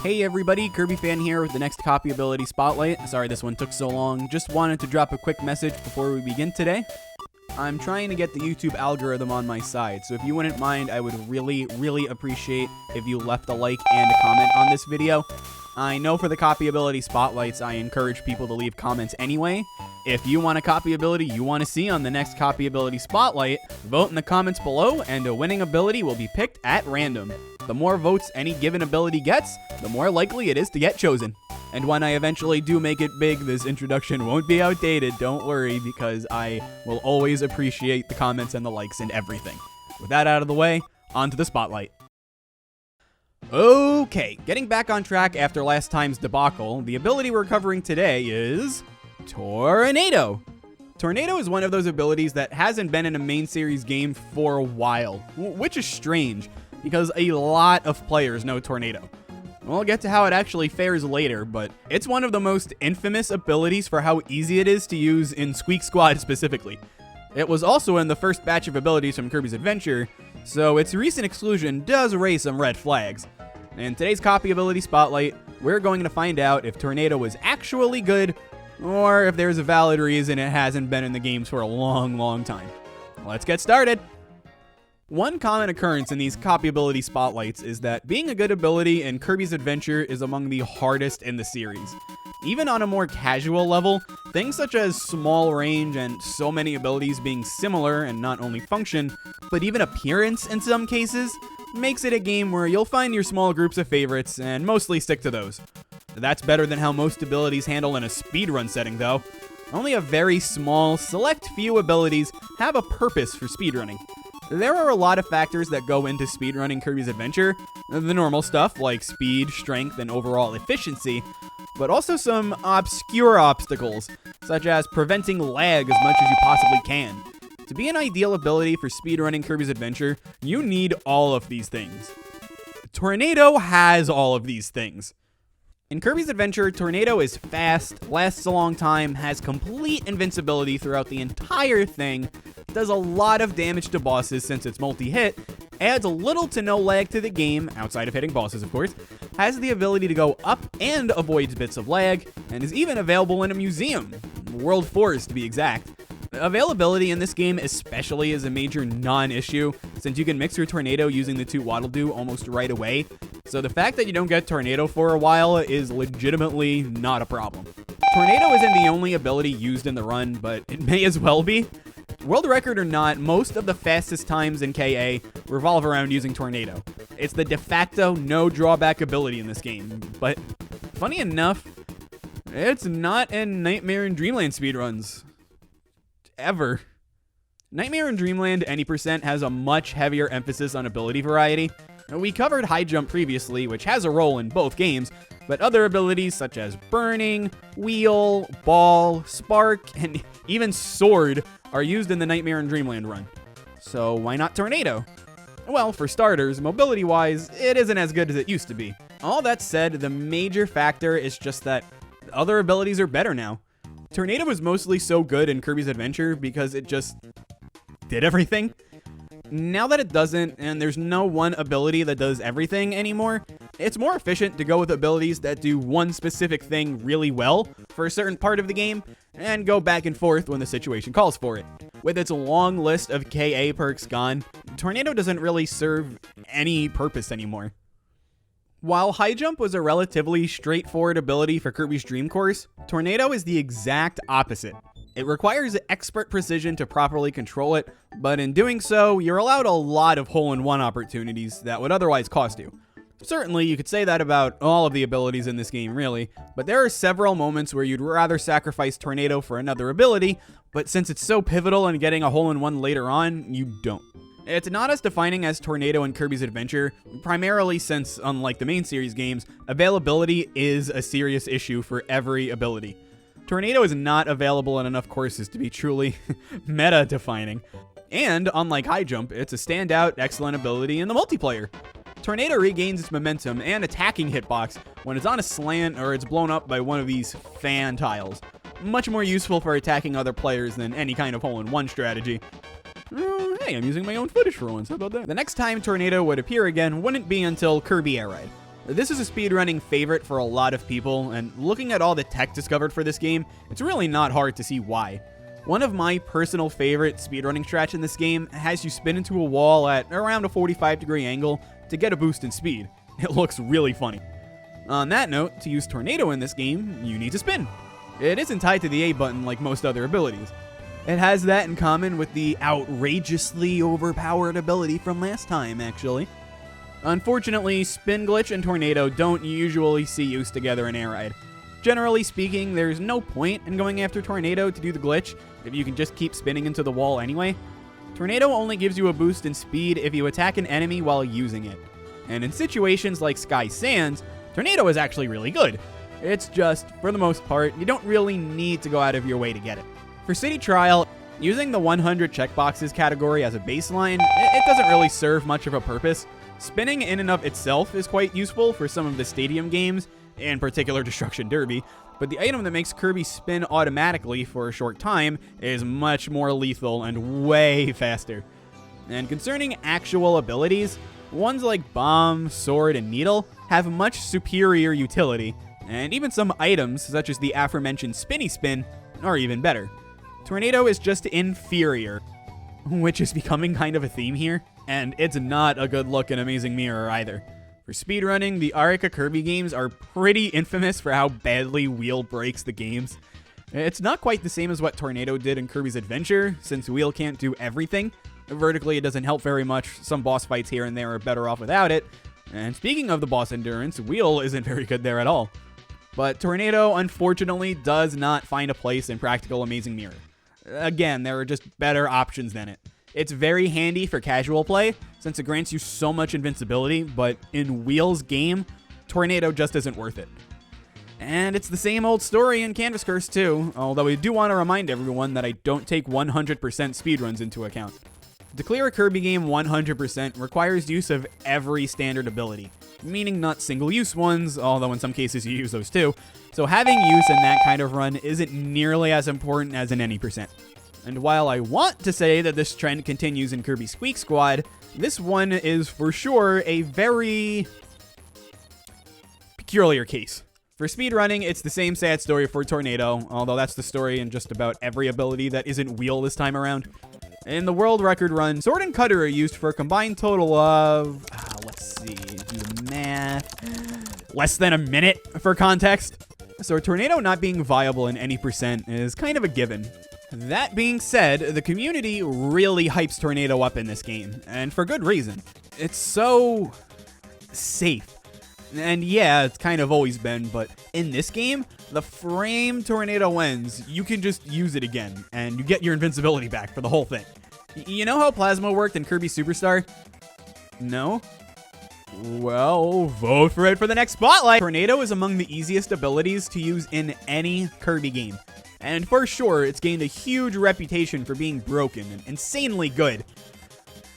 Hey everybody, Kirby fan here with the next copy ability spotlight. Sorry this one took so long. Just wanted to drop a quick message before we begin today. I'm trying to get the YouTube algorithm on my side, so if you wouldn't mind, I would really appreciate if you left a like and a comment on this video. I know for the copy ability spotlights, I encourage people to leave comments anyway. If you want a copy ability you want to see on the next copy ability spotlight, vote in the comments below and a winning ability will be picked at random. The more votes any given ability gets, the more likely it is to get chosen. And when I eventually do make it big, this introduction won't be outdated, don't worry, because I will always appreciate the comments and the likes and everything. With that out of the way, on to the spotlight. Okay, getting back on track after last time's debacle, the ability we're covering today is Tornado. Tornado is one of those abilities that hasn't been in a main series game for a while, which is strange, because a lot of players know Tornado. We'll get to how it actually fares later, but it's one of the most infamous abilities for how easy it is to use in Squeak Squad specifically. It was also in the first batch of abilities from Kirby's Adventure, so its recent exclusion does raise some red flags. In today's copy ability spotlight, we're going to find out if Tornado is actually good, or if there's a valid reason it hasn't been in the games for a long time. Let's get started! One common occurrence in these copy ability spotlights is that being a good ability in Kirby's Adventure is among the hardest in the series. Even on a more casual level, things such as small range and so many abilities being similar and not only function, but even appearance in some cases, makes it a game where you'll find your small groups of favorites and mostly stick to those. That's better than how most abilities handle in a speedrun setting though. Only a very small, select few abilities have a purpose for speedrunning. There are a lot of factors that go into speedrunning Kirby's Adventure, the normal stuff like speed, strength, and overall efficiency, but also some obscure obstacles, such as preventing lag as much as you possibly can. To be an ideal ability for speedrunning Kirby's Adventure, you need all of these things. Tornado has all of these things. In Kirby's Adventure, Tornado is fast, lasts a long time, has complete invincibility throughout the entire thing, does a lot of damage to bosses since it's multi-hit, adds little to no lag to the game, outside of hitting bosses of course, has the ability to go up and avoids bits of lag, and is even available in a museum, World Forest to be exact. Availability in this game especially is a major non-issue, since you can mix your Tornado using the two Waddle Doo almost right away, so the fact that you don't get Tornado for a while is legitimately not a problem. Tornado isn't the only ability used in the run, but it may as well be. World record or not, most of the fastest times in KA revolve around using Tornado. It's the de facto no drawback ability in this game, but funny enough, it's not in Nightmare and Dreamland speedruns. Ever. Nightmare and Dreamland Any Percent has a much heavier emphasis on ability variety. We covered High Jump previously, which has a role in both games, but other abilities such as Burning, Wheel, Ball, Spark, and even Sword are used in the Nightmare and Dreamland run. So why not Tornado? Well, for starters, mobility-wise, it isn't as good as it used to be. All that said, the major factor is just that other abilities are better now. Tornado was mostly so good in Kirby's Adventure because it just did everything. Now that it doesn't, and there's no one ability that does everything anymore, it's more efficient to go with abilities that do one specific thing really well for a certain part of the game, and go back and forth when the situation calls for it. With its long list of KA perks gone, Tornado doesn't really serve any purpose anymore. While High Jump was a relatively straightforward ability for Kirby's Dream Course, Tornado is the exact opposite. It requires expert precision to properly control it, but in doing so, you're allowed a lot of hole-in-one opportunities that would otherwise cost you. Certainly, you could say that about all of the abilities in this game, really, but there are several moments where you'd rather sacrifice Tornado for another ability, but since it's so pivotal in getting a hole-in-one later on, you don't. It's not as defining as Tornado in Kirby's Adventure, primarily since, unlike the main series games, availability is a serious issue for every ability. Tornado is not available in enough courses to be truly meta-defining. And, unlike High Jump, it's a standout, excellent ability in the multiplayer. Tornado regains its momentum and attacking hitbox when it's on a slant or it's blown up by one of these fan tiles. Much more useful for attacking other players than any kind of hole-in-one strategy. Hey, I'm using my own footage for once. How about that? The next time Tornado would appear again wouldn't be until Kirby Air Ride. This is a speedrunning favorite for a lot of people, and looking at all the tech discovered for this game, it's really not hard to see why. One of my personal favorite speedrunning strats in this game has you spin into a wall at around a 45-degree angle to get a boost in speed. It looks really funny. On that note, to use Tornado in this game, you need to spin. It isn't tied to the A button like most other abilities. It has that in common with the outrageously overpowered ability from last time, actually. Unfortunately, Spin Glitch and Tornado don't usually see use together in Air Ride. Generally speaking, there's no point in going after Tornado to do the glitch if you can just keep spinning into the wall anyway. Tornado only gives you a boost in speed if you attack an enemy while using it. And in situations like Sky Sands, Tornado is actually really good. It's just, for the most part, you don't really need to go out of your way to get it. For City Trial, using the 100 checkboxes category as a baseline, it doesn't really serve much of a purpose. Spinning in and of itself is quite useful for some of the stadium games, in particular Destruction Derby, but the item that makes Kirby spin automatically for a short time is much more lethal and way faster. And concerning actual abilities, ones like Bomb, Sword, and Needle have much superior utility, and even some items, such as the aforementioned Spinny Spin, are even better. Tornado is just inferior, which is becoming kind of a theme here, and it's not a good look in Amazing Mirror either. For speedrunning, the Arica Kirby games are pretty infamous for how badly Wheel breaks the games. It's not quite the same as what Tornado did in Kirby's Adventure, since Wheel can't do everything. Vertically, it doesn't help very much. Some boss fights here and there are better off without it. And speaking of the boss endurance, Wheel isn't very good there at all. But Tornado, unfortunately, does not find a place in Practical Amazing Mirror. Again, there are just better options than it. It's very handy for casual play, since it grants you so much invincibility, but in Wheel's game, Tornado just isn't worth it. And it's the same old story in Canvas Curse too, although I do want to remind everyone that I don't take 100% speedruns into account. To clear a Kirby game 100% requires use of every standard ability, meaning not single-use ones, although in some cases you use those too, so having use in that kind of run isn't nearly as important as in any percent. And while I want to say that this trend continues in Kirby Squeak Squad, this one is for sure a very peculiar case. For speedrunning, it's the same sad story for Tornado, although that's the story in just about every ability that isn't Wheel this time around. In the world record run, Sword and Cutter are used for a combined total of, let's see, do the math, less than a minute for context. So Tornado not being viable in any percent is kind of a given. That being said, the community really hypes Tornado up in this game, and for good reason. It's so safe. And yeah, it's kind of always been, but in this game, the frame Tornado ends, you can just use it again, and you get your invincibility back for the whole thing. You know how Plasma worked in Kirby Superstar? No? Well, vote for it for the next spotlight! Tornado is among the easiest abilities to use in any Kirby game. And for sure, it's gained a huge reputation for being broken and insanely good.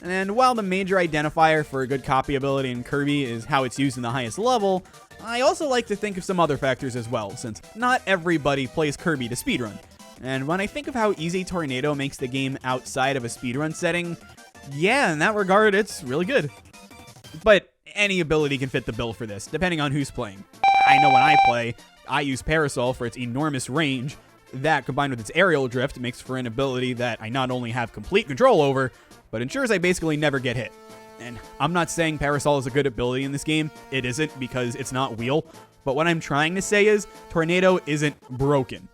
And while the major identifier for a good copy ability in Kirby is how it's used in the highest level, I also like to think of some other factors as well, since not everybody plays Kirby to speedrun. And when I think of how easy Tornado makes the game outside of a speedrun setting, yeah, in that regard, it's really good. But any ability can fit the bill for this, depending on who's playing. I know when I play, I use Parasol for its enormous range. That, combined with its aerial drift, makes for an ability that I not only have complete control over, but ensures I basically never get hit. And I'm not saying Parasol is a good ability in this game. It isn't, because it's not Wheel. But what I'm trying to say is, Tornado isn't broken.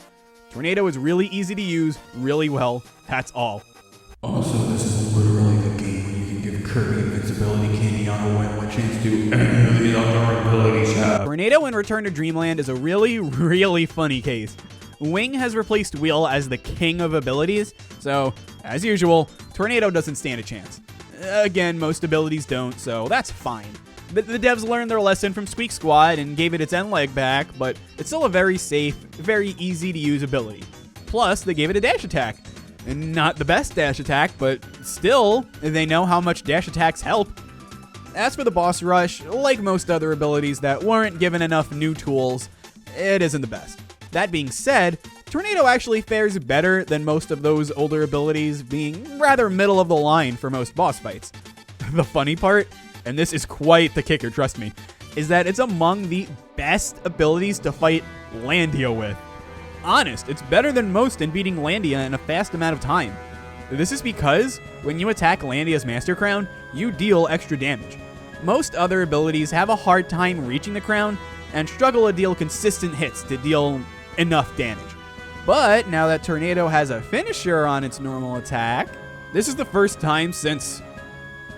Tornado is really easy to use, really well, that's all. Also, this is literally the game where you can give Kirby invincibility candy on a win. What chance do any of these other abilities have? Tornado in Return to Dreamland is a really, really funny case. Wing has replaced Wheel as the king of abilities, so, as usual, Tornado doesn't stand a chance. Again, most abilities don't, so that's fine. The devs learned their lesson from Squeak Squad and gave it its end leg back, but it's still a very safe, very easy to use ability. Plus, they gave it a dash attack. And not the best dash attack, but still, they know how much dash attacks help. As for the boss rush, like most other abilities that weren't given enough new tools, it isn't the best. That being said, Tornado actually fares better than most of those older abilities, being rather middle of the line for most boss fights. The funny part, and this is quite the kicker, trust me, is that it's among the best abilities to fight Landia with. Honest, it's better than most in beating Landia in a fast amount of time. This is because when you attack Landia's Master Crown, you deal extra damage. Most other abilities have a hard time reaching the crown and struggle to deal consistent hits to deal enough damage. But now that Tornado has a finisher on its normal attack, this is the first time since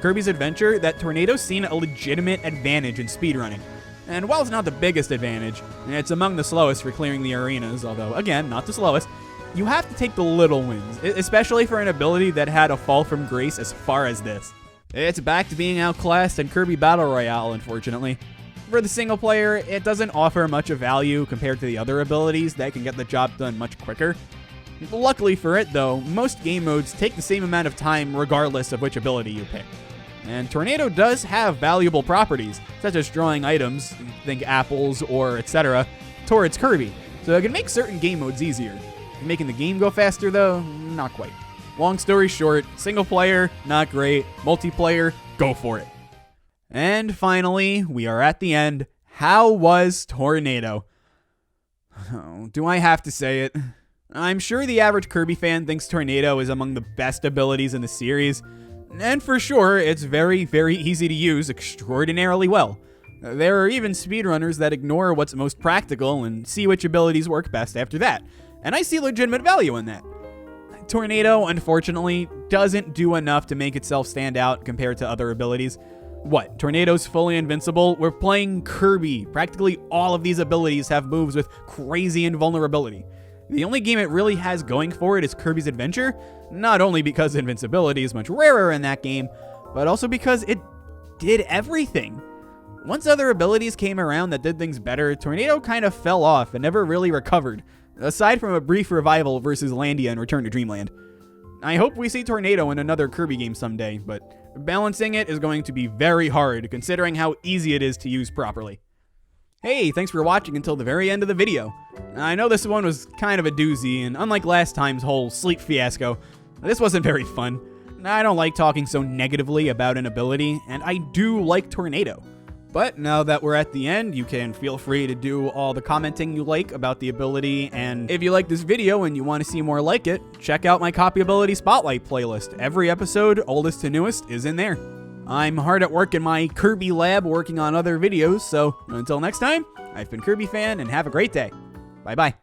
Kirby's Adventure that Tornado's seen a legitimate advantage in speedrunning. And while it's not the biggest advantage, it's among the slowest for clearing the arenas, although again, not the slowest, you have to take the little wins, especially for an ability that had a fall from grace as far as this. It's back to being outclassed in Kirby Battle Royale, unfortunately. For the single player, it doesn't offer much of value compared to the other abilities that can get the job done much quicker. Luckily for it, though, most game modes take the same amount of time regardless of which ability you pick. And Tornado does have valuable properties, such as drawing items, think apples or etc., towards Kirby, so it can make certain game modes easier. Making the game go faster, though, not quite. Long story short, single player, not great. Multiplayer, go for it. And finally, we are at the end. How was Tornado? Oh, do I have to say it? I'm sure the average Kirby fan thinks Tornado is among the best abilities in the series. And for sure, it's very, very easy to use extraordinarily well. There are even speedrunners that ignore what's most practical and see which abilities work best after that. And I see legitimate value in that. Tornado, unfortunately, doesn't do enough to make itself stand out compared to other abilities. What, Tornado's fully invincible? We're playing Kirby. Practically all of these abilities have moves with crazy invulnerability. The only game it really has going for it is Kirby's Adventure, not only because invincibility is much rarer in that game, but also because it did everything. Once other abilities came around that did things better, Tornado kind of fell off and never really recovered, aside from a brief revival versus Landia and Return to Dreamland. I hope we see Tornado in another Kirby game someday, but balancing it is going to be very hard considering how easy it is to use properly. Hey, thanks for watching until the very end of the video. I know this one was kind of a doozy, and unlike last time's whole sleep fiasco, this wasn't very fun. I don't like talking so negatively about an ability, and I do like Tornado. But now that we're at the end, you can feel free to do all the commenting you like about the ability, and if you like this video and you want to see more like it, check out my Copy Ability Spotlight playlist. Every episode, oldest to newest, is in there. I'm hard at work in my Kirby lab working on other videos, so until next time, I've been Kirby Fan, and have a great day. Bye-bye.